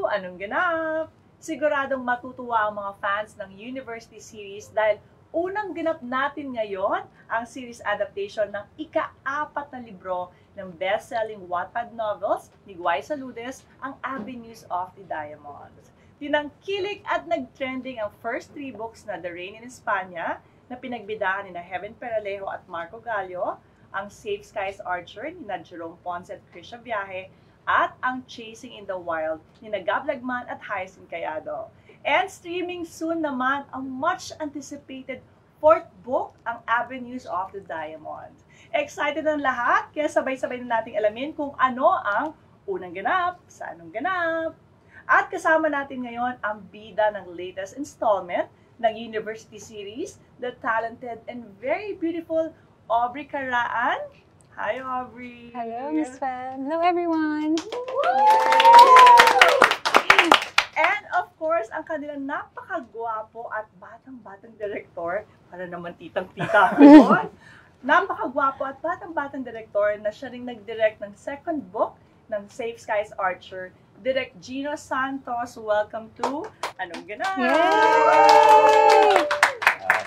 Anong Ganap! Siguradong matutuwa ang mga fans ng University series dahil unang ganap natin ngayon ang series adaptation ng ika-4 na libro ng best-selling Wattpad novels ni Guy Saludes, ang Avenues of the Diamonds. Tinangkilik at nag-trending ang first 3 books na The Rain in España na pinagbidahan ni Heaven Peralejo at Marco Gallio, ang Safe Skies Archer ni Jerome Ponce at Krisha Viaje, at ang Chasing in the Wild ni Gab Lagman at Hyacinth Cayado. And streaming soon naman ang much-anticipated 4th book, ang Avenues of the Diamond. Excited ang lahat, kaya sabay-sabay na nating alamin kung ano ang unang ganap sa Anong Ganap. At kasama natin ngayon ang bida ng latest installment ng University series, the talented and very beautiful Aubrey Caraan. Hi, Aubrey! Hello, Miss Fam! Hello, everyone! Yay! And of course, ang kanilang napakagwapo at batang-batang director, para naman titang-tita ngayon, napakagwapo at batang-batang director na siya ring nag-direct ng second book ng Safe Skies Archer, Direct Gino Santos. Welcome to Anong Ganap! Yay!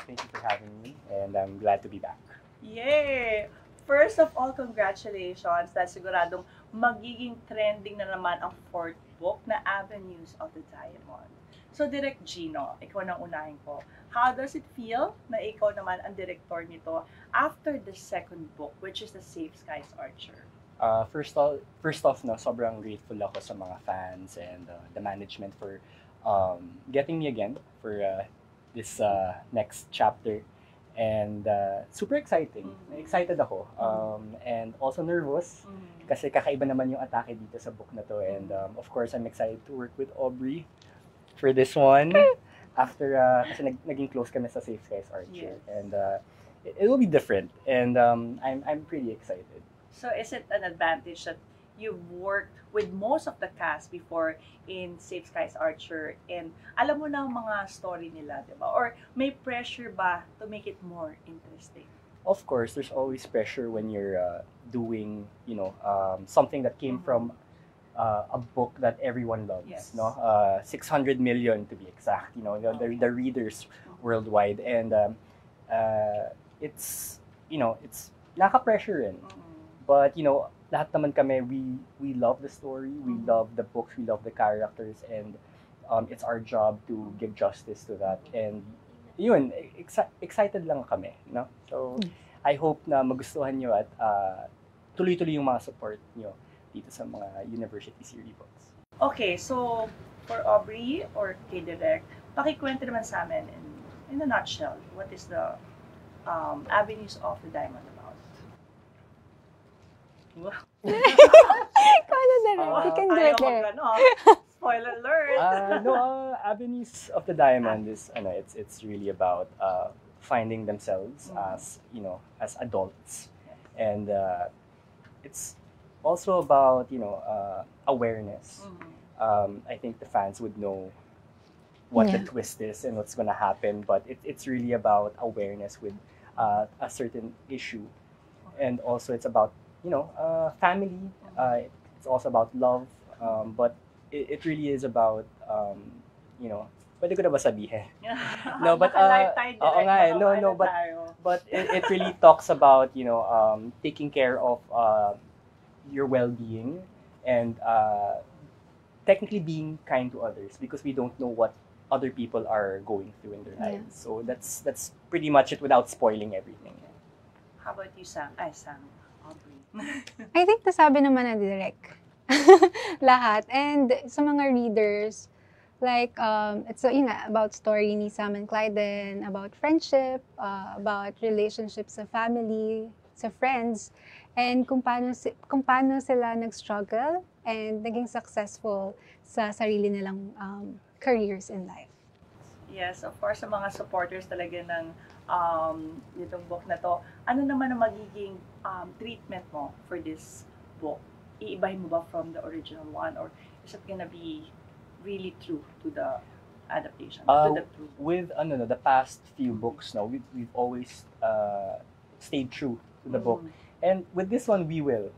Thank you for having me, and I'm glad to be back. Yay! First of all, congratulations dahil siguradong magiging trending na naman ang 4th book na Avenues of the Diamond. So, Direct Gino, ikaw nang unahin ko. How does it feel na ikaw naman ang director nito after the second book, which is the Safe Skies Archer? First off, no, sobrang grateful ako sa mga fans and the management for getting me again for this next chapter. And super exciting. Excited ako. And also nervous kasi kakaiba naman yung atake dito sa book na to. And of course, I'm excited to work with Aubrey for this one. After, kasi naging close kami sa Safe Skies Archer. Yes. And it will be different. And I'm pretty excited. So, is it an advantage that you've worked with most of the cast before in Safe Skies Archer and alam mo na ang mga story nila, di ba? Or may pressure ba to make it more interesting? Of course, there's always pressure when you're doing, something that came from a book that everyone loves, Yes. no? 600 million to be exact, the readers worldwide, and it's naka-pressure rin. But lahat naman kami, we love the story, we love the books, we love the characters, and it's our job to give justice to that. And yun, excited lang kami, no? So, I hope na magustuhan nyo at tuloy-tuloy yung mga support nyo dito sa mga University series books. Okay, so for Aubrey or kay Direct, pakikwento naman sa amin in a nutshell, what is the Avenues of the Diamond about? Kano Direct? You can do it there. Spoiler alert! Avenues of the Diamond is, it's really about finding themselves as adults, and it's also about awareness. I think the fans would know what the twist is and what's gonna happen, but it's really about awareness with a certain issue, and also it's about family. It's also about love, but it really is about pwede ko na ba sabihin? No, but oo nga eh. No, but it really talks about taking care of your well-being and technically being kind to others, because we don't know what other people are going through in their lives. So that's pretty much it without spoiling everything. How about you, Sam? Aubrey. I think nasabi naman na Direct. Lahat. And sa mga readers, like, it's about story ni Sam and Clyden, about friendship, about relationships sa family, sa friends, and kung paano sila nag-struggle and naging successful sa sarili nilang careers in life. Yes, of course, sa mga supporters talaga ng nitong book na to, ano naman ang magiging treatment mo for this book? Iibahin mo ba from the original one, or is it gonna be really true to the adaptation? With the past few books now, we've always stayed true to the book, and with this one we will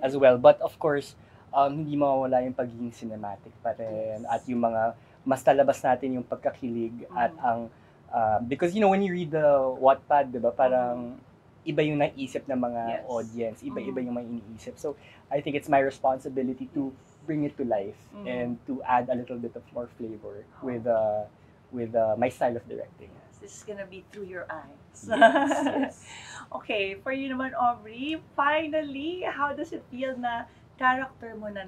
as well. But of course, hindi mawawala yung pagiging cinematic pa rin at yung mga mas talabas natin yung pagkakilig at ang because when you read the Wattpad, 'di ba, parang iba yung naisip ng mga audience, iba-iba yung mga iniisip. So I think it's my responsibility to bring it to life and to add a little bit of more flavor with my style of directing. This is gonna be through your eyes. Yes. Okay, for you naman, Aubrey, finally, how does it feel na character mo na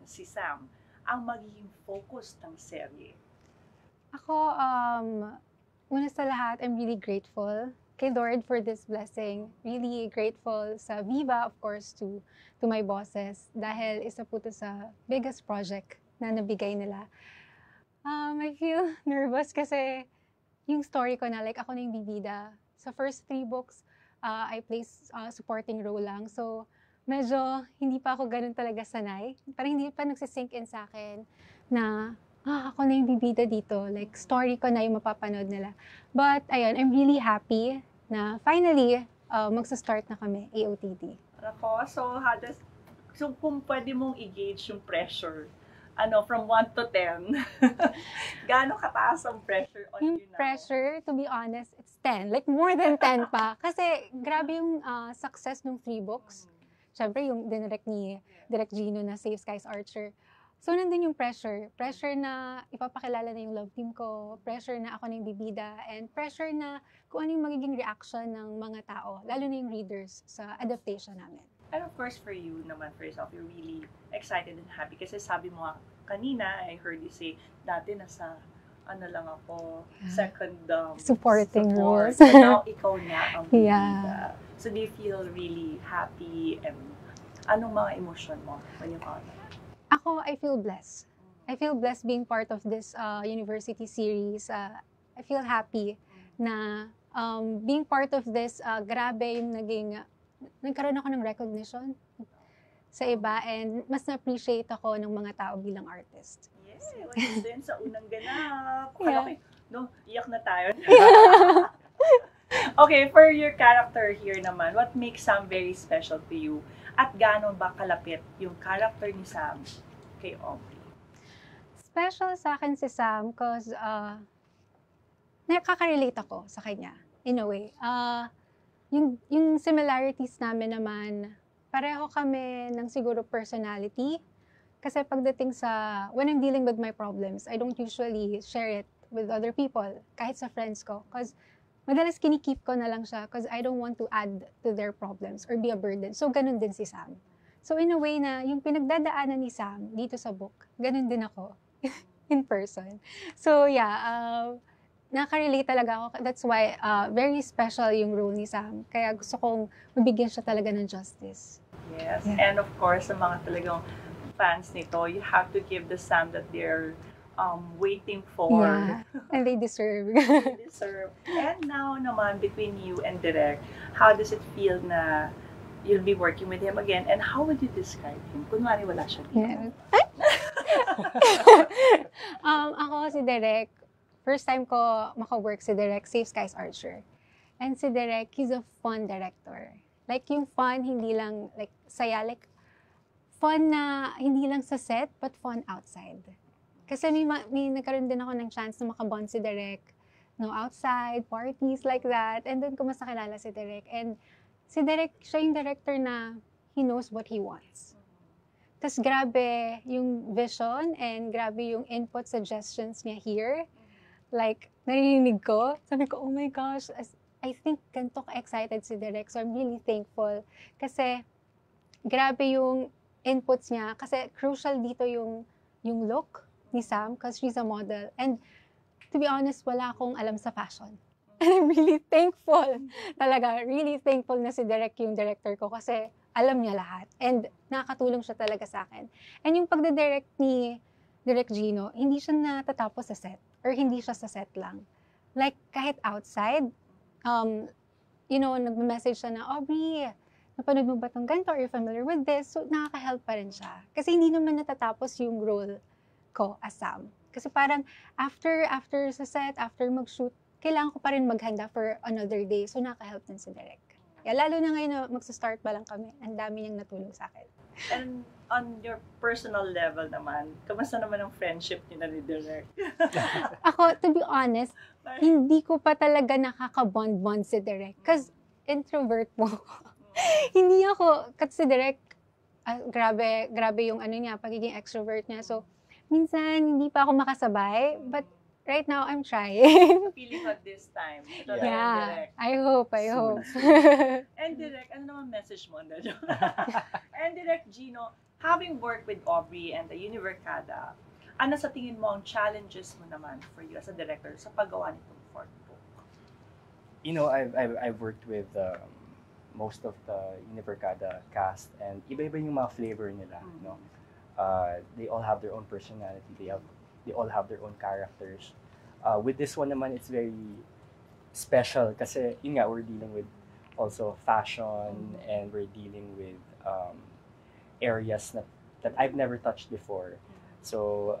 si Sam ang magiging focus ng serye? Ako, una sa lahat, I'm really grateful kay Lord for this blessing. Really grateful sa Viva, of course, to my bosses. Dahil isa po to sa biggest project na nabigay nila. I feel nervous kasi yung story ko na, like, ako na yung bibida. Sa first 3 books, I play supporting role lang. So, medyo hindi pa ako ganun talaga sanay. Parang hindi pa nagsisink in sa akin na, ako na yung bibida dito. Like, story ko na yung mapapanood nila. But, ayun, I'm really happy na finally, magsa-start na kami, AOTD. Ako, so kung pwede mong i-gauge yung pressure, from 1 to 10, gaano kataas ang pressure on Yung you now? pressure, to be honest, it's 10. Like, more than 10 pa. Kasi, grabe yung success ng 3 books. Siyempre, yung dinirect ni Direk Gino na Save Skies Archer. So, nandun yung pressure. Pressure na ipapakilala na yung love team ko. Pressure na ako na yung bibida. And pressure na kung ano yung magiging reaction ng mga tao, lalo na yung readers sa adaptation namin. And of course, for you naman, for yourself, you're really excited and happy. Kasi sabi mo kanina, I heard you say, dati nasa, lang ako, second Supporting support. roles. But now, ikaw na ang bibida. Yeah. So, do you feel really happy? And anong mga emotion mo when you call that? Ako, I feel blessed. I feel blessed being part of this university series. I feel happy na being part of this, grabe yung nagkaroon ako ng recognition sa iba and mas na-appreciate ako ng mga tao bilang artist. Yes, when din sa unang ganap. Yeah. Iyak na tayo. Okay, for your character here naman, what makes Sam very special to you? At gaano ba kalapit yung character ni Sam kay Aubrey? Special sa akin si Sam because nakaka-relate ako sa kanya in a way. Yung similarities namin naman, pareho kami ng siguro personality. Kasi pagdating when I'm dealing with my problems, I don't usually share it with other people, kahit sa friends ko. Because madalas kinikip ko na lang siya because I don't want to add to their problems or be a burden. So, ganun din si Sam. So, in a way na yung pinagdadaanan ni Sam dito sa book, ganun din ako in person. So, yeah, nakaka-relate talaga ako. That's why very special yung role ni Sam. Kaya gusto kong mabigyan siya talaga ng justice. Yes, Yeah. and of course, sa mga talagang fans nito, you have to give the Sam that they're waiting for. Yeah, and they deserve. They deserve. And now naman, between you and Direk, how does it feel na you'll be working with him again? And how would you describe him? Kunwari wala siya dito. Yeah. Ako si Direk, first time ko maka-work si Direk, Save Skies Archer. And si Direk, he's a fun director. Like yung fun, hindi lang like saya, like fun na hindi lang sa set, but fun outside. Kasi may nagkaroon din ako ng chance na makabond si Direk, outside, parties like that. And then ko mas nakilala si Direk. And si Direk, siya yung director na he knows what he wants. Tapos grabe yung vision and grabe yung input suggestions niya here. Like, narinig ko, sabi ko, oh my gosh, I think ganito ka-excited si Direk. So I'm really thankful. Kasi grabe yung inputs niya. Kasi crucial dito yung look ni Sam because she's a model. And to be honest, wala akong alam sa fashion. And I'm really thankful. Talaga, really thankful na si Direk yung director ko kasi alam niya lahat. And nakakatulong siya talaga sa akin. And yung pagde-direct ni Direk Gino, hindi siya natatapos sa set. Or hindi siya sa set lang. Like, kahit outside, nagme-message siya na, Aubrey, napanood mo ba itong ganito? Or you're familiar with this? So, nakaka-help pa rin siya. Kasi hindi naman natatapos yung role ko as Sam. Kasi parang after sa set, after mag-shoot, kailangan ko pa rin maghanda for another day. So, nakaka-help din si Direk. Kaya lalo na ngayon na magsa-start pa lang kami, ang dami niyang natulong sa akin. And on your personal level naman, kamusta naman ang friendship niyo na ni Direk? Ako, to be honest, hindi ko pa talaga nakaka-bond-bond si Direk. Kasi introvert po. Hindi ako, kasi si Direk, grabe yung ano niya, pagiging extrovert niya. So, minsan, hindi pa ako makasabay. But right now, I'm trying. Feeling ko this time. Ito na yung Yeah, Direk. I hope. Soon. And Direk, ano naman message mo? And Direk Gino, having worked with Aubrey and the Univercada, ano sa tingin mo ang challenges mo naman for you as a director sa paggawa nitong fourth book? You know, I've worked with most of the Univercada cast, and iba-iba yung mga flavor nila, no? They all have their own personality. They all have their own characters. With this one naman, it's very special kasi yun nga, we're dealing with also fashion, and we're dealing with areas that I've never touched before. So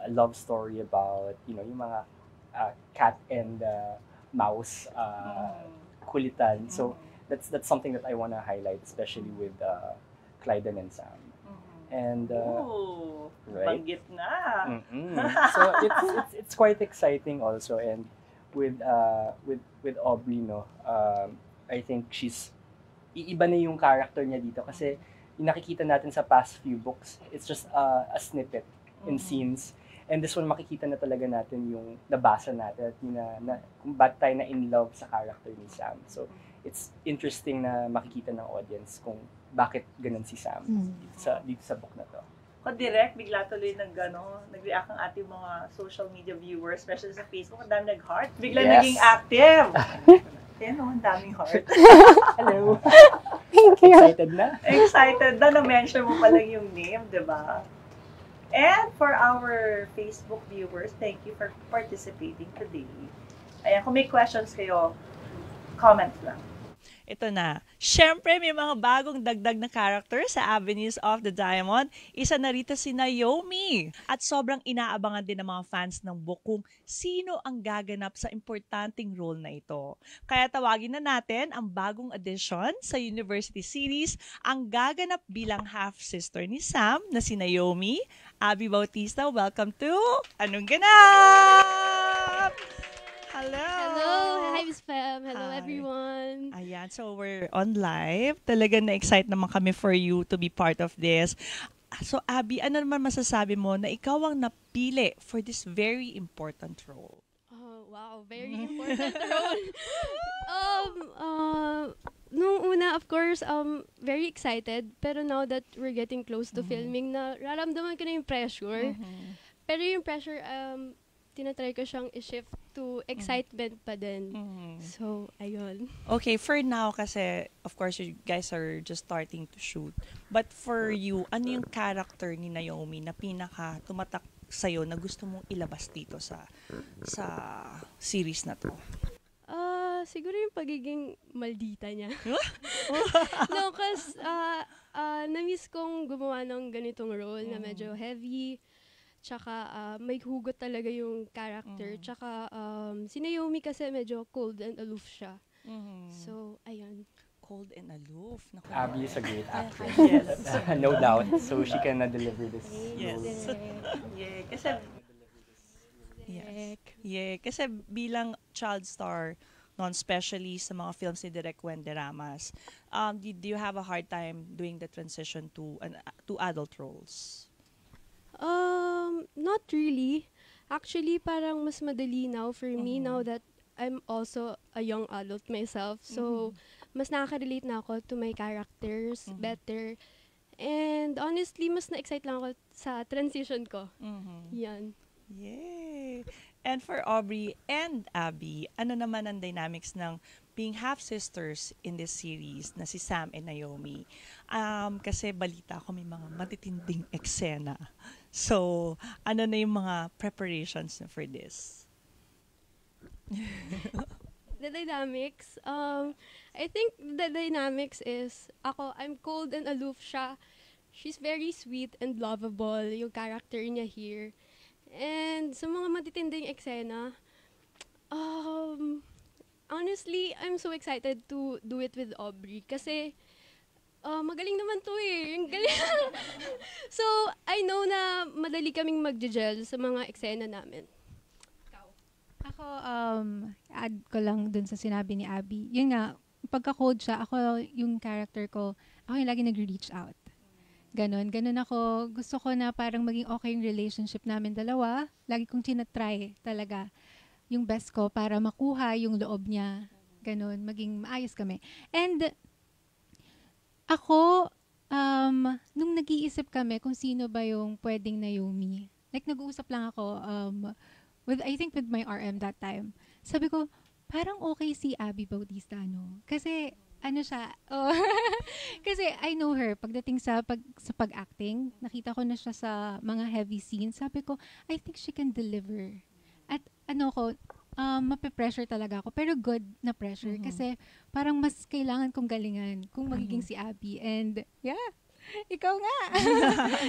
a love story about, you know, yung mga cat and mouse kulitan. So that's something that I want to highlight, especially with Clyden and Sam. And Ooh, right? banggit na. So it's quite exciting also, and with Aubrey, no, I think iiba na yung character niya dito kasi yung nakikita natin sa past few books, it's just a snippet in scenes. And this one, makikita na talaga natin yung nabasa natin at yung na kung ba't tayo na in love sa character ni Sam. So it's interesting na makikita ng audience kung bakit ganun si Sam dito sa book na to. Kung direct, bigla tuloy nag-react ang ating mga social media viewers, especially sa Facebook, ang dami nag-heart. Bigla naging active. Yan o, ang daming heart. Hello! Thank you. Excited na? Excited na, na-mention mo pa lang yung name, di ba? And for our Facebook viewers, thank you for participating today. Ayan, kung may questions kayo, comment lang. Ito na. Siyempre, may mga bagong dagdag na character sa Avenues of the Diamond. Isa na rito si Naomi. At sobrang inaabangan din ng mga fans ng book kung sino ang gaganap sa importanteng role na ito. Kaya tawagin na natin ang bagong addition sa University series, ang gaganap bilang half-sister ni Sam na si Naomi. Abby Bautista, welcome to Anong Ganap! Hello! Hello! Hi, Miss Fam! Hello, Hi. everyone! Ayan, so we're on live. Talagang na-excite naman kami for you to be part of this. So, Abby, ano naman masasabi mo na ikaw ang napili for this very important role? Oh, wow, very important role. Nung una, of course, very excited. Pero now that we're getting close to filming, na raramdaman ko na yung pressure. Pero yung pressure, tinatry ko siyang i-shift to excitement pa din. So, ayun. Okay, for now kasi, of course, you guys are just starting to shoot. But for you, ano yung character ni Naomi na pinaka tumatak sa'yo na gusto mong ilabas dito sa series na to? Siguro yung pagiging maldita niya. No, cause na-miss kong gumawa ng ganitong role na medyo heavy. Tsaka may hugot talaga yung character. Tsaka si Naomi kasi medyo cold and aloof siya. So, ayun. Cold and aloof. Naku. Abby is a great actress. Yes. No doubt. So she can deliver this Yes. role. Yeah, kasi kasi bilang child star, especially sa mga films ni Direk Wenderamas, did you have a hard time doing the transition to adult roles? Not really. Actually, parang mas madali now for me now that I'm also a young adult myself. So, mas nakaka-relate na ako to my characters better. And honestly, mas na-excite lang ako sa transition ko. Yan. Yay! And for Aubrey and Abby, ano naman ang dynamics ng being half-sisters in this series na si Sam and Naomi? Kasi balita ko may mga matitinding eksena. So, ano na yung mga preparations for this? The dynamics, I think the dynamics is, I'm cold and aloof siya. She's very sweet and lovable, yung character niya here. And sa mga matitinding eksena, honestly, I'm so excited to do it with Aubrey. Kasi Magaling naman to eh. Yung galing. So, I know na madali kaming mag-gel sa mga eksena namin. Ako, add ko lang dun sa sinabi ni Abby. Yun nga, pagka-cold siya, ako yung character ko, ako yung lagi nag-reach out. Ganon ako. Gusto ko na parang maging okay yung relationship namin dalawa. Lagi kong tinatry talaga yung best ko para makuha yung loob niya. Ganon, maging maayos kami. And ako, nung nag-iisip kami kung sino ba yung pwedeng Naomi, like nag-uusap lang ako I think with my RM that time. Sabi ko, parang okay si Abby Bautista, no? Kasi, ano siya, kasi I know her, pagdating sa pag-acting, nakita ko na siya sa mga heavy scenes. Sabi ko, I think she can deliver. At mape-pressure talaga ako. Pero good na pressure. Kasi parang mas kailangan kong galingan kung magiging si Abby. And yeah, ikaw nga.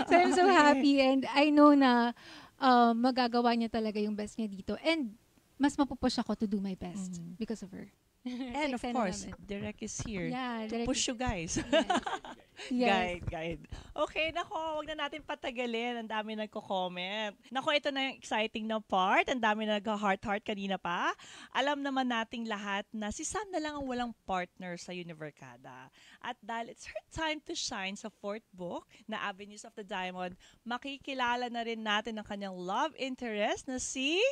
So I'm so happy. And I know na magagawa niya talaga yung best niya dito. And mas mapupush ako to do my best because of her. And of course, Direk is here Yeah, to push you guys. Yes. Guide. Okay, nako, wag na natin patagalin. Ang dami nagko-comment. Nako, ito na yung exciting na part. Ang dami na nag-heart-heart kanina pa. Alam naman nating lahat na si Sam na lang ang walang partner sa Univercada. At dahil it's her time to shine sa fourth book na Avenues of the Diamond, makikilala na rin natin ang kanyang love interest na si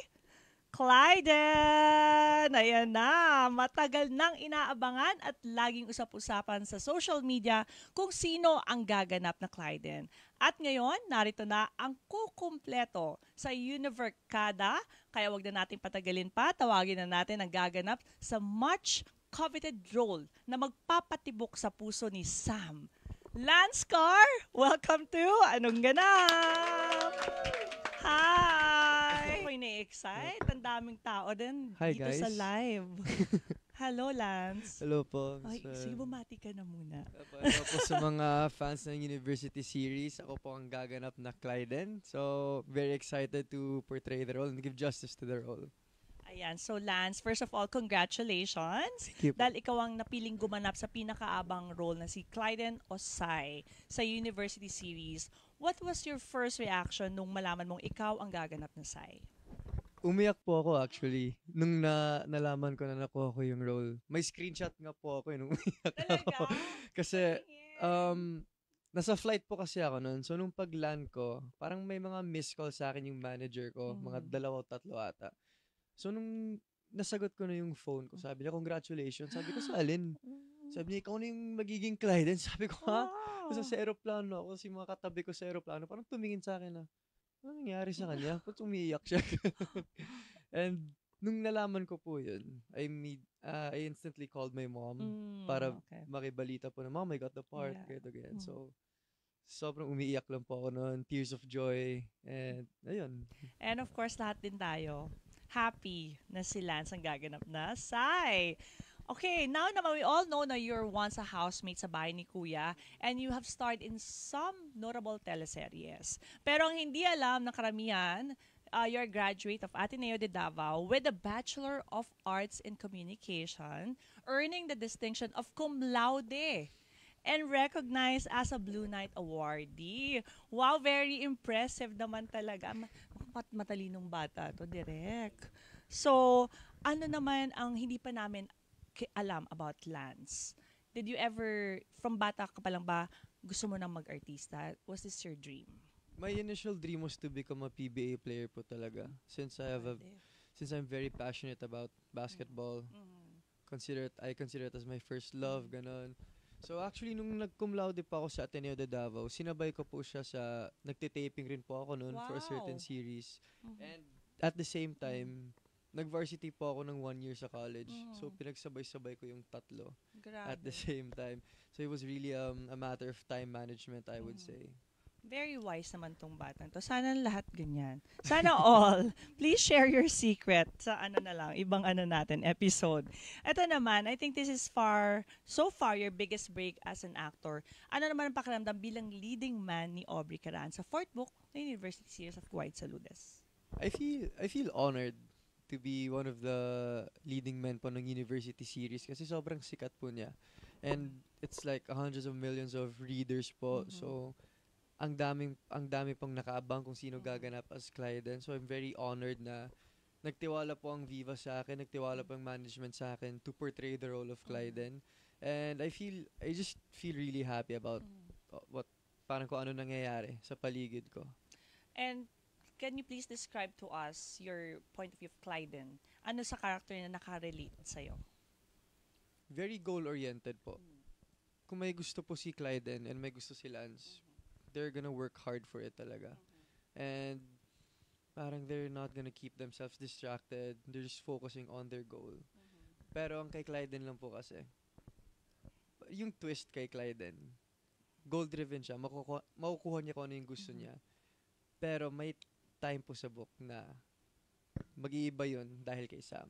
Clyden! Ayan na, matagal nang inaabangan at laging usap-usapan sa social media kung sino ang gaganap na Clyden. At ngayon, narito na ang kukumpleto sa Univercada, kaya wag na natin patagalin pa, tawagin na natin ang gaganap sa much coveted role na magpapatibok sa puso ni Sam. Lance Carr, welcome to Anong Ganap? Hi! Ako'y na-excite. Ang daming tao din Hi, dito guys. sa live. Hello, Lance. Hello po. Ay, sige, bumati ka na muna. Hello po sa mga fans ng University series. Ako po ang gaganap na Clyden. So, very excited to portray the role and give justice to the role. Ayan, so Lance, first of all, congratulations. Thank you po. Dahil ikaw ang napiling gumanap sa pinakaabang role na si Clyden Osay sa University series. What was your first reaction nung malaman mong ikaw ang gaganap na Sai? Umiyak po ako actually. Nung nalaman ko na nakuha ko yung role. May screenshot nga po ako nung umiyak ako. Kasi, nasa flight po kasi ako noon. So, nung pag-land ko, parang may mga missed call sa akin yung manager ko. Mga 2 o 3 ata. So, nung nasagot ko na yung phone ko, sabi niya, congratulations. Sabi ko, sa alin? Sabi niya, ikaw na yung magiging Clyden. Sabi ko, ha? Kasi sa aeroplano ako, kasi mga katabi ko sa aeroplano, parang tumingin sa akin na, ano nangyari sa kanya? Ba't umiiyak siya? And nung nalaman ko po yun, I instantly called my mom para makibalita po na, Mom, I got the part. Ganyan. So, sobrang umiiyak lang po ako noon, tears of joy, and ayun. And of course, lahat din tayo happy na si Lance ang gaganap na Sai. Okay, now naman we all know na you're once a housemate sa bahay ni Kuya and you have starred in some notable teleseries. Pero ang hindi alam ng karamihan, you're a graduate of Ateneo de Davao with a Bachelor of Arts in Communication, earning the distinction of cum laude and recognized as a Blue Knight awardee. Wow, very impressive naman talaga. Matalinong bata to, Direk. So, ano naman ang hindi pa namin alam about Lance? Did you ever, from bata ka pa lang ba, gusto mo nang mag-artista? Was this your dream? My initial dream was to become a PBA player po talaga. Since I'm very passionate about basketball, I consider it as my first love, ganon. So actually, nung nag-cum laude pa ako sa Ateneo de Davao, sinabay ko po siya sa, nagtitaping rin po ako noon for a certain series. And at the same time, nag-varsity po ako ng 1 year sa college. So pinagsabay-sabay ko yung 3 at the same time. So it was really a matter of time management, I would say. Very wise naman tong batang to. Sana lahat ganyan. Sana all. Please share your secret sa ibang natin, episode. Ito naman, I think this is so far, your biggest break as an actor. Ano naman ang pakiramdam bilang leading man ni Aubrey Caran sa 4th book ng University series of White Saludes? I feel honored to be one of the leading men po ng University series kasi sobrang sikat po niya. And it's like hundreds of millions of readers po. So, ang dami pong nakaabang kung sino gaganap as Clyden. So, I'm very honored na nagtiwala po ang Viva sa akin, nagtiwala po ang management sa akin to portray the role of Clyden. And I just feel really happy about parang kung ano nangyayari sa paligid ko. And can you please describe to us your point of view of Clyden? Ano sa character na nakarelate sa'yo? Very goal-oriented po. Kung may gusto po si Clyden and may gusto si Lance, they're gonna work hard for it talaga. And parang they're not gonna keep themselves distracted. They're just focusing on their goal. Pero ang kay Clyden lang po kasi, yung twist kay Clyden, goal-driven siya. Makukuha niya kung ano yung gusto niya. Pero may time po sa book na mag-iiba yun dahil kay Sam.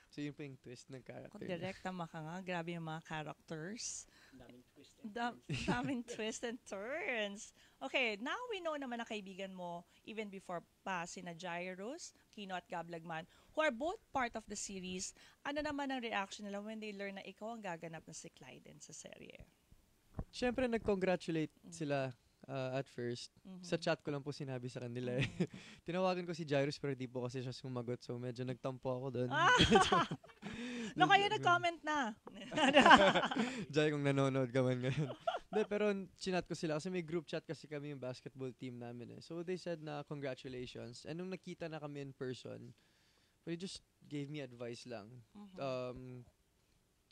So yun po yung twist ng character. Kung direct tama ka nga, grabe yung mga characters. Daming twist and turns. Daming twist and turns. Okay, now we know naman na kaibigan mo, even before pa, sina Jairus, Kino at Gab Lagman, who are both part of the series. Ano naman ang reaction nila when they learn na ikaw ang gaganap na si Clyden sa serye? Siyempre, nag-congratulate sila at first. Sa chat ko lang po sinabi sa kanila eh. Tinawagan ko si Jairus pero di po kasi siya sumagot. So, medyo nagtampo ako doon. No, kayo nag-comment na. Jai, kung nanonood ka man ngayon. De, pero chinat ko sila kasi may group chat kasi kami yung basketball team namin eh. So, they said na congratulations. And nung nakita na kami in person, they just gave me advice lang.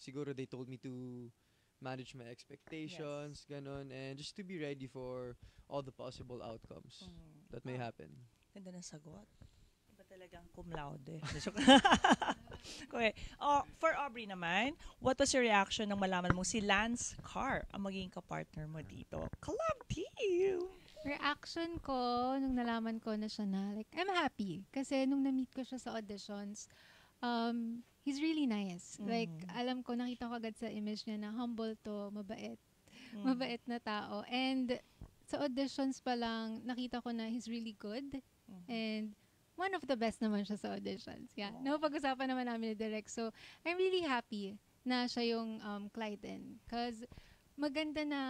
Siguro they told me to manage my expectations, ganon, and just to be ready for all the possible outcomes that may happen. Ganda ng sagot. Iba talagang cum laude. Okay. For Aubrey naman, what was your reaction nang malaman mo si Lance Carr ang magiging kapartner mo dito? Club team! Reaction ko nung nalaman ko na siya na, like, I'm happy. Kasi nung na-meet ko siya sa auditions, he's really nice. Like, alam ko, nakita ko agad sa image niya na humble to, mabait. Mabait na tao. And sa auditions pa lang, nakita ko na he's really good. And one of the best naman siya sa auditions. Yeah. Napag-usapan naman namin ni Direk. So, I'm really happy na siya yung Clyden. Because maganda na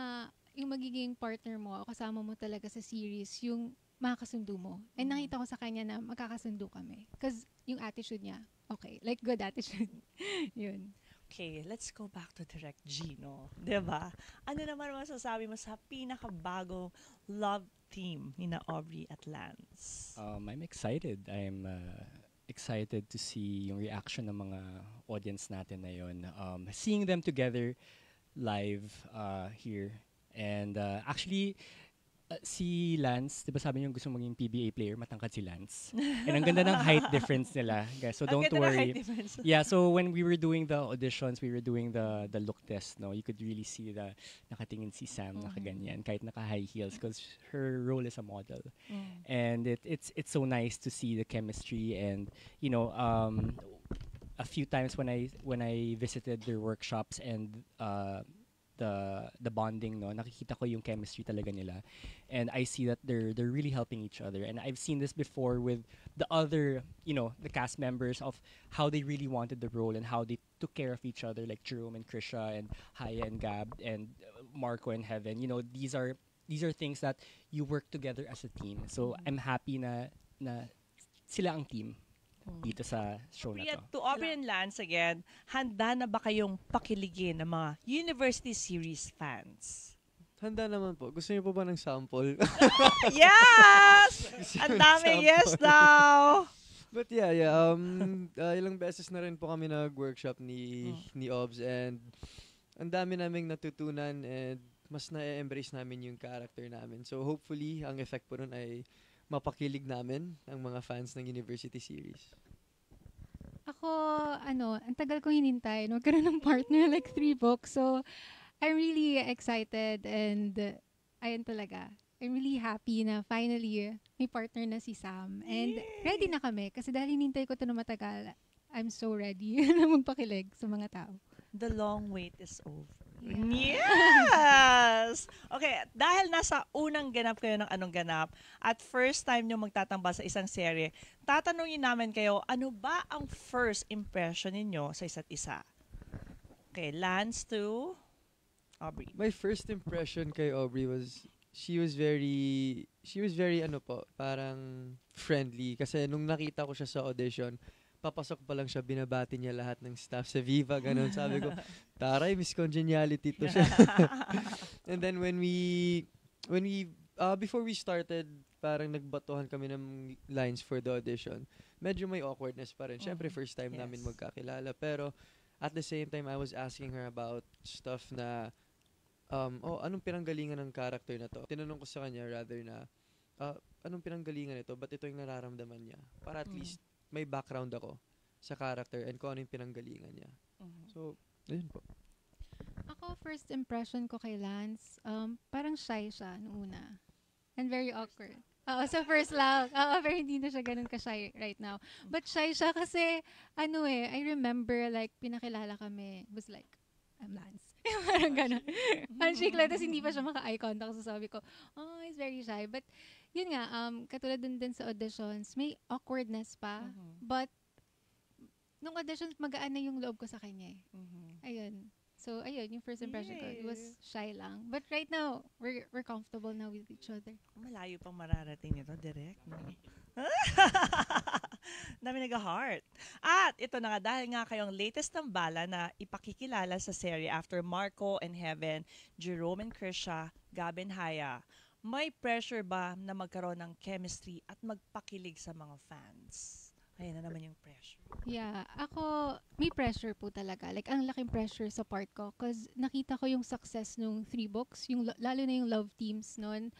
yung magiging partner mo, kasama mo talaga sa series, yung makakasundo mo. And nakita ko sa kanya na magkakasundo kami. Because yung attitude niya, okay. Like, good attitude. Yun. Okay, let's go back to Direct Gino. Diba? Ano naman masasabi mo sa pinakabagong love team ni na Aubrey at Lance? I'm excited. I'm excited to see yung reaction ng mga audience natin na yun. Seeing them together live here. And actually, si Lance, di ba sabi niyo gusto maging PBA player, matangkad si Lance. And ang ganda ng height difference nila, guys. So don't worry. Yeah, so when we were doing the auditions, we were doing the look test, no, you could really see the nakatingin si Sam, nakaganyan, kahit naka-high heels, because her role is a model. And it's so nice to see the chemistry and, you know, a few times when I visited their workshops and the bonding, no, nakikita ko yung chemistry talaga nila, and I see that they're really helping each other. And I've seen this before with the other, you know, the cast members, of how they really wanted the role and how they took care of each other, like Jerome and Krisha and Haya and Gab and Marco and Heaven. You know, these are things that you work together as a team. So I'm happy na sila ang team dito sa show na to. To Aubrey and Lance again, handa na ba kayong pakiligin ng mga University Series fans? Handa naman po. Gusto niyo po ba ng sample? Yes! Ang dami yes daw! But yeah. Ilang beses na rin po kami nag-workshop ni Obs, and ang dami naming natutunan and mas na-embrace namin yung character namin. So hopefully, ang effect po nun ay mapakilig namin ang mga fans ng University Series. Ako, ang tagal kong hinintay. Nagkaroon ng partner, like 3 books. So, I'm really excited and ayun talaga. I'm really happy na finally may partner na si Sam. And ready na kami kasi dahil hinintay ko ito na matagal, I'm so ready na magpakilig sa mga tao. The long wait is over. Yeah. Yes! Okay, dahil nasa unang ganap kayo ng Anong Ganap at first time nyo magtatambal sa isang serye, tatanungin namin kayo, ano ba ang first impression ninyo sa isa't isa? Okay, Lance to Aubrey. My first impression kay Aubrey was she was very ano po, parang friendly kasi nung nakita ko siya sa audition, papasok pa lang siya binabati niya lahat ng staff sa Viva ganun. Sabi ko, taray Miss Congeniality to siya. And then when we before we started, parang nagbatuhan kami ng lines for the audition. Medyo may awkwardness pa rin. Syempre first time namin Yes. magkakilala pero at the same time I was asking her about stuff na anong pinanggalingan ng character na to? Tinanong ko sa kanya rather na, anong pinanggalingan nito? Ba't ito yung nararamdaman niya? Para at least may background ako sa character and kung ano yung pinanggalingan niya. So, ayun po. Ako, first impression ko kay Lance, parang shy siya noong una. And very awkward. Oo, sa first lang. Oo, pero hindi na siya ganun ka-shy right now. But shy siya kasi, I remember like, pinakilala kami, it was like, I'm Lance. Parang gano'n. Handshake lang, tapos hindi pa siya maka-eye contact. So sabi ko, oh, he's very shy. But, yun nga, katulad din sa auditions, may awkwardness pa. But, nung auditions, magaan na yung loob ko sa kanya eh. Ayun. So, ayun, yung first impression ko, it was shy lang. But right now, we're comfortable now with each other. Malayo pang mararating nito, direct. No? Dami nag-heart. At ito na nga, dahil nga kayong latest tambala na ipakikilala sa serye after Marco and Heaven, Jerome and Krisha, Gab and Haya, may pressure ba na magkaroon ng chemistry at magpakilig sa mga fans? Ayan na naman yung pressure. Yeah, ako, may pressure po talaga. Like, ang laking pressure sa part ko. Cause nakita ko yung success nung 3 books, lalo na yung love teams nun,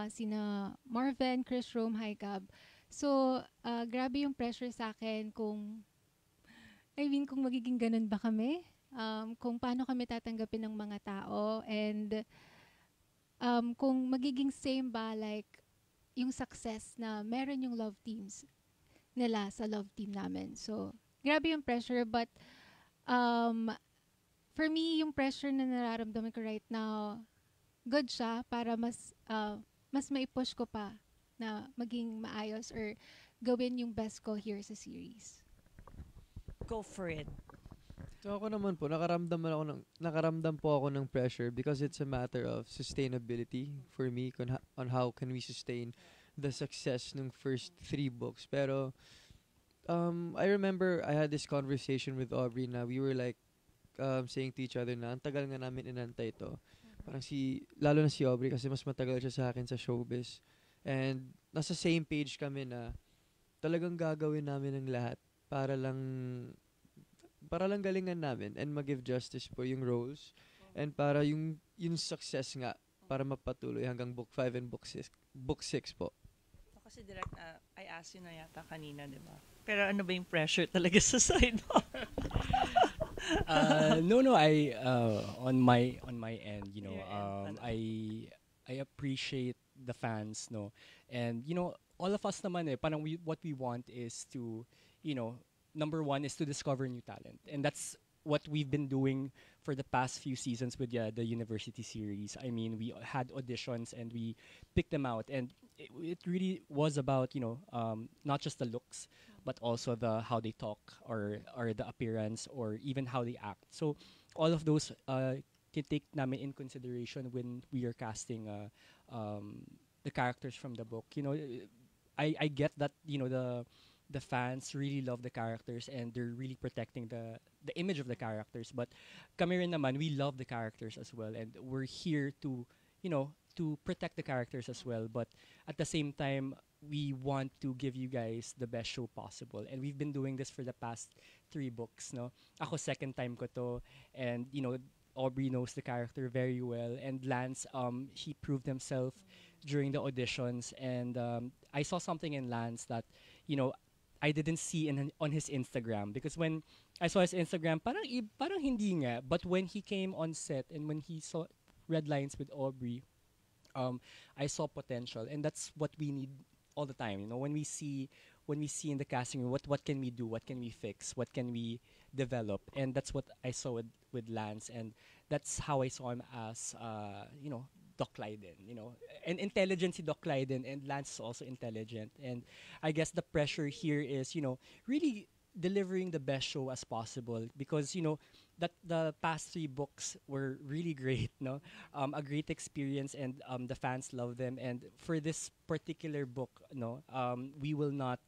sina Marvin, Chris, Rome, Hi Gab. So, grabe yung pressure sa akin kung magiging ganun ba kami? Kung paano kami tatanggapin ng mga tao and kung magiging same ba like yung success na meron yung love teams nila sa love team namin. So, grabe yung pressure but for me, yung pressure na nararamdaman ko right now, good siya para mas maipush ko pa na maging maayos or gawin yung best ko here sa series. Go for it. So ako naman po, nakaramdam po ako ng pressure because it's a matter of sustainability for me on how can we sustain the success ng first 3 books. Pero I remember I had this conversation with Aubrey na we were like saying to each other na ang tagal nga namin inantay ito. Parang lalo na si Aubrey kasi mas matagal siya sa akin sa showbiz. And nasa same page kami na talagang gagawin namin ng lahat para lang galingan namin and mag-give justice po yung roles and para yung success nga para mapatuloy hanggang book 5 and book 6 po. So, kasi direct I asked you na yata kanina, di ba? Pero ano ba yung pressure talaga sa side mo? No, I on my end, you know, I appreciate the fans, no, and you know, all of us naman parang what we want is to, you know, number one is to discover new talent, and that's what we've been doing for the past few seasons with the university series. I mean, we had auditions and we picked them out, and it really was about, you know, not just the looks, but also the how they talk or the appearance or even how they act. So all of those take namin in consideration when we are casting the characters from the book. You know, I get that, you know, the fans really love the characters and they're really protecting the image of the characters, but kami rin naman, we love the characters as well, and we're here to, you know, to protect the characters as well, but at the same time we want to give you guys the best show possible, and we've been doing this for the past 3 books, no. Ako second time ko to, and you know, Aubrey knows the character very well, and Lance, he proved himself during the auditions, and I saw something in Lance that, you know, I didn't see on his Instagram, because when I saw his Instagram, parang hindi nga, but when he came on set and when he saw Red Lines with Aubrey, I saw potential, and that's what we need all the time. You know, when we see in the casting room, what can we do, what can we fix, what can we develop, and that's what I saw with Lance, and that's how I saw him as you know, Doc Lydon, you know, and intelligent si Doc Lydon, and Lance is also intelligent, and I guess the pressure here is, you know, really delivering the best show as possible, because that the past three books were really great, no, a great experience, and the fans love them. And for this particular book, no, we will not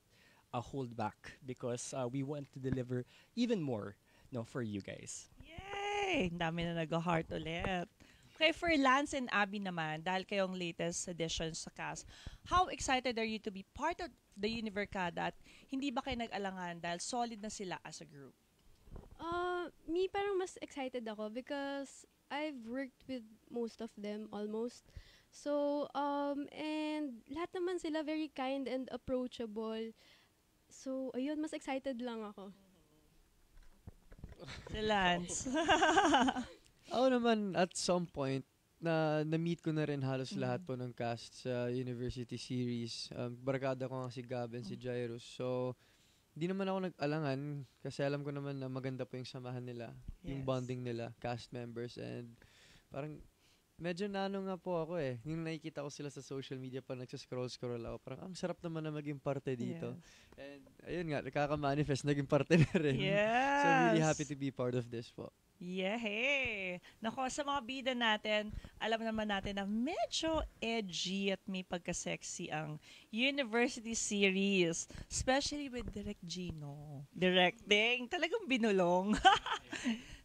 hold back, because we want to deliver even more, no, for you guys. Yay! Ang dami na nag-heart ulit. Okay, for Lance and Abby naman, dahil kayong latest additions sa cast, how excited are you to be part of the Univercada, at hindi ba kayo nag-alangan dahil solid na sila as a group? Me parang mas excited ako because I've worked with most of them almost. So, and lahat naman sila very kind and approachable. So, ayun, mas excited lang ako. Si Lance. Ako naman, at some point, na-meet ko na rin halos lahat po ng cast sa University Series. Barkada ko nga si Gab and si Jairus. So, di naman ako nag-alangan kasi alam ko naman na maganda po yung samahan nila, yung bonding nila, cast members. And parang medyo nano nga po ako eh. Yung nakikita ko sila sa social media pa nagsascroll-scroll ako, parang ang sarap naman na maging parte dito. Yes. And ayun nga, nakaka-manifest, naging parte na rin. Yes. So, I'm really happy to be part of this po. Yehey! Nako, sa mga bida natin, alam naman natin na medyo edgy at may pagka-sexy ang University Series. Especially with Direk Gino. Directing, talagang binulong.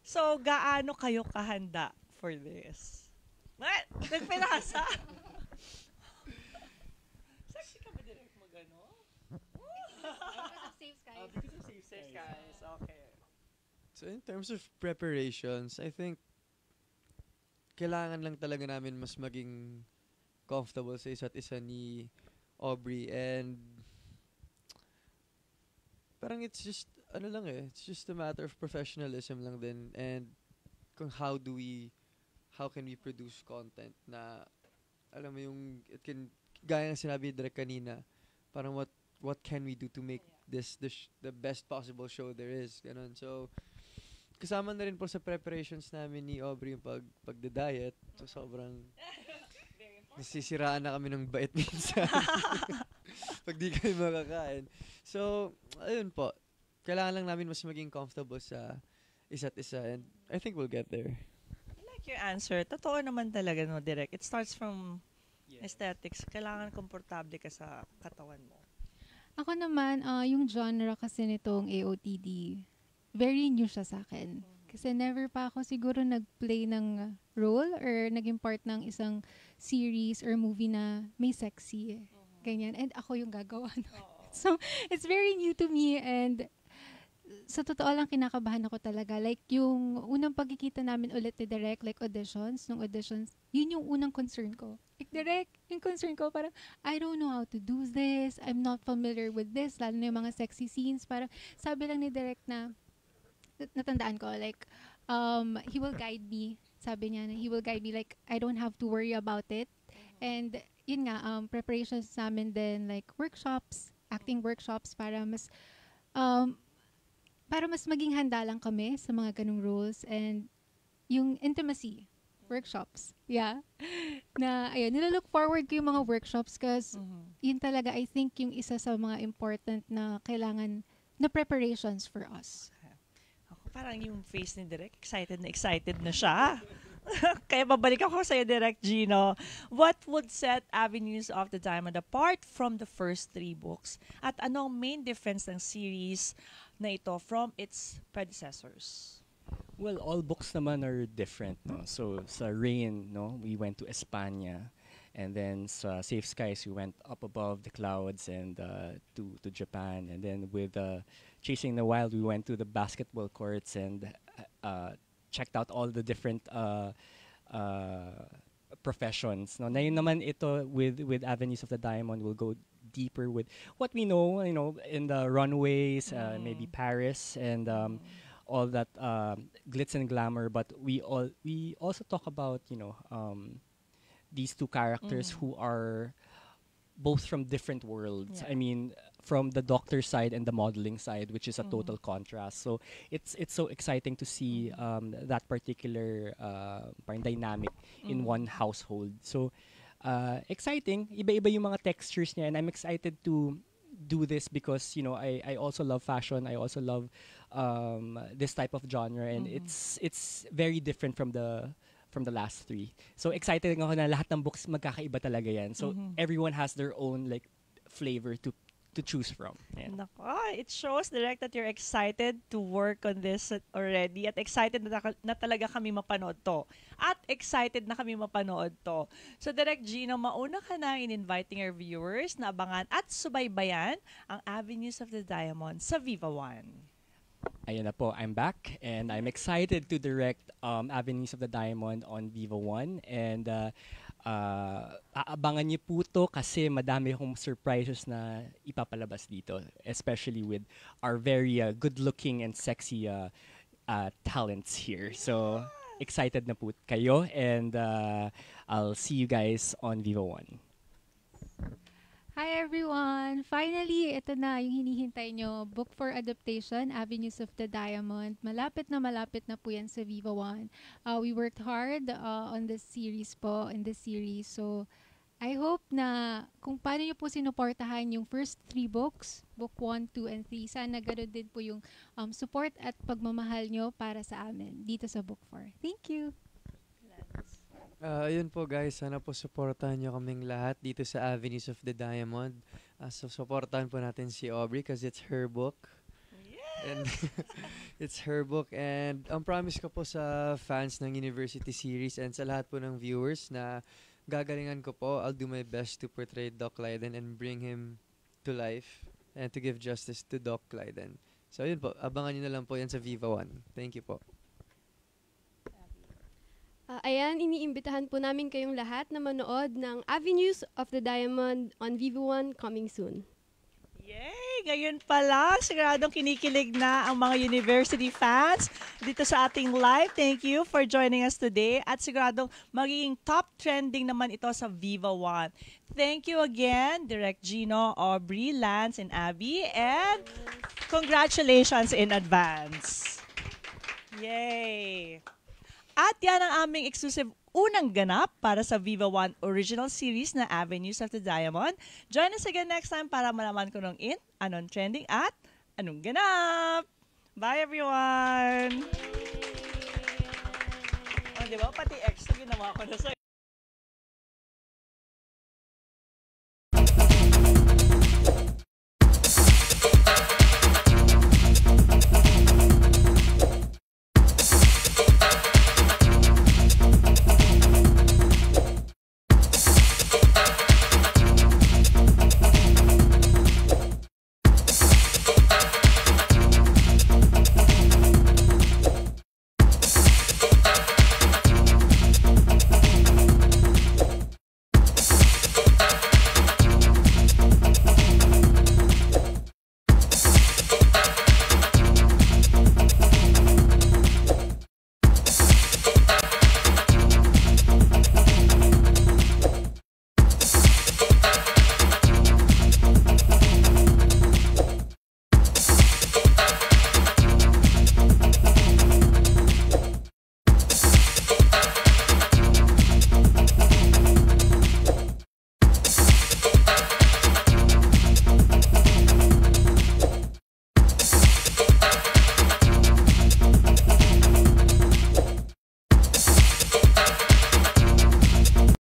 So, gaano kayo kahanda for this? What? Nagpinasa? Sexy ka ba, Direk, magano? Because of Safe Skies. Because of Safe Skies, okay. So in terms of preparations, I think kailangan lang talaga namin mas maging comfortable sa isa't isa ni Aubrey, and parang it's just it's just a matter of professionalism lang din, and kung how can we produce content na alam mo yung gaya ng sinabi direct kanina, parang what can we do to make this the best possible show there is, ganun. So kasama na rin po sa preparations namin ni Aubrey yung pagda-diet. So, sobrang nasisiraan na kami ng bait minsan. Pag di kami makakain. So, ayun po. Kailangan lang namin mas maging comfortable sa isa't isa. And I think we'll get there. I like your answer. Totoo naman talaga, no, Direk. It starts from aesthetics. Kailangan komportable ka sa katawan mo. Ako naman, yung genre kasi nitong AOTD, very new siya sa akin. Kasi never pa ako siguro nag-play ng role or naging part ng isang series or movie na may sexy. Ganyan. And ako yung gagawa nun. So, it's very new to me, and sa totoo lang kinakabahan ako talaga. Like, yung unang pagkikita namin ulit ni Direk, like auditions, yun yung unang concern ko. Like, Direk, yung concern ko, parang, I don't know how to do this. I'm not familiar with this. Lalo na yung mga sexy scenes. Parang, sabi lang ni Direk na, natandaan ko, like, he will guide me. Sabi niya na he will guide me, like, I don't have to worry about it. And, yun nga, preparations namin din, like, workshops, acting workshops, para mas maging handa lang kami sa mga ganung roles. And, yung intimacy, workshops. Yeah. Na, ayun, nilalook forward ko yung mga workshops kasi yun talaga, I think, yung isa sa mga important na kailangan na preparations for us. Parang yung face ni Direk, excited na siya. Kaya babalik ako sa'yo, Direk Gino. What would set Avenues of the Diamond apart from the first three books? At ano ang main difference ng series na ito from its predecessors? Well, all books naman are different, no? So sa Rain, no, we went to España, and then sa Safe Skies we went up above the clouds and to Japan, and then with Chasing the Wild we went to the basketball courts and checked out all the different professions. No, na yun naman ito with Avenues of the Diamond, we'll go deeper with what we know, in the runways, maybe Paris and all that glitz and glamour. But we also talk about these two characters who are both from different worlds. Yeah. I mean, from the doctor side and the modeling side, which is a total contrast. So it's so exciting to see that particular dynamic in one household. So exciting. Iba-iba yung mga textures niya, and I'm excited to do this because I also love fashion. I also love this type of genre, and it's very different from the last three. So excited ako na lahat ng books magkakaiba talaga yan. So everyone has their own like flavor to choose from. Yeah. Nako, it shows, Direk, that you're excited to work on this already at excited na talaga kami mapanood to. At excited na kami mapanood to. So, Direk Gino, mauna ka na in inviting our viewers na abangan at subaybayan ang Avenues of the Diamond sa Viva One. Ayun na po, I'm back and I'm excited to direct Avenues of the Diamond on Viva One, and aabangan niyo po to kasi madami akong surprises na ipapalabas dito, especially with our very good-looking and sexy talents here. So excited na po kayo, and I'll see you guys on Viva One. Hi everyone! Finally, ito na yung hinihintay nyo. Book for adaptation, Avenues of the Diamond. Malapit na po yan sa Viva One. We worked hard on this series po, in this series. So, I hope na kung paano nyo po sinuportahan yung first 3 books, book 1, 2, and 3, sana ganoon din po yung support at pagmamahal nyo para sa amin dito sa book 4. Thank you! Ayun po guys, sana po supportahan nyo kaming lahat dito sa Avenues of the Diamond. So supportahan po natin si Aubrey because it's her book. And it's her book, and ang promise ko po sa fans ng University series and sa lahat po ng viewers na gagalingan ko po. I'll do my best to portray Doc Lydon and bring him to life and to give justice to Doc Lydon. So yun po, abangan nyo na lang po yan sa Viva One. Thank you po. Ayan, iniimbitahan po namin kayong lahat na manood ng Avenues of the Diamond on Viva One coming soon. Yay! Ngayon pa lang, siguradong kinikilig na ang mga university fans dito sa ating live. Thank you for joining us today. At siguradong magiging top trending naman ito sa Viva One. Thank you again, Direk Gino, Aubrey, Lance, and Abby. And congratulations in advance. Yay! At yan ang aming exclusive unang ganap para sa Viva One original series na Avenues of the Diamond. Join us again next time para malaman ko nung anong trending at anong ganap. Bye everyone! O, diba? Pati extra ginawa ko na sa'yo.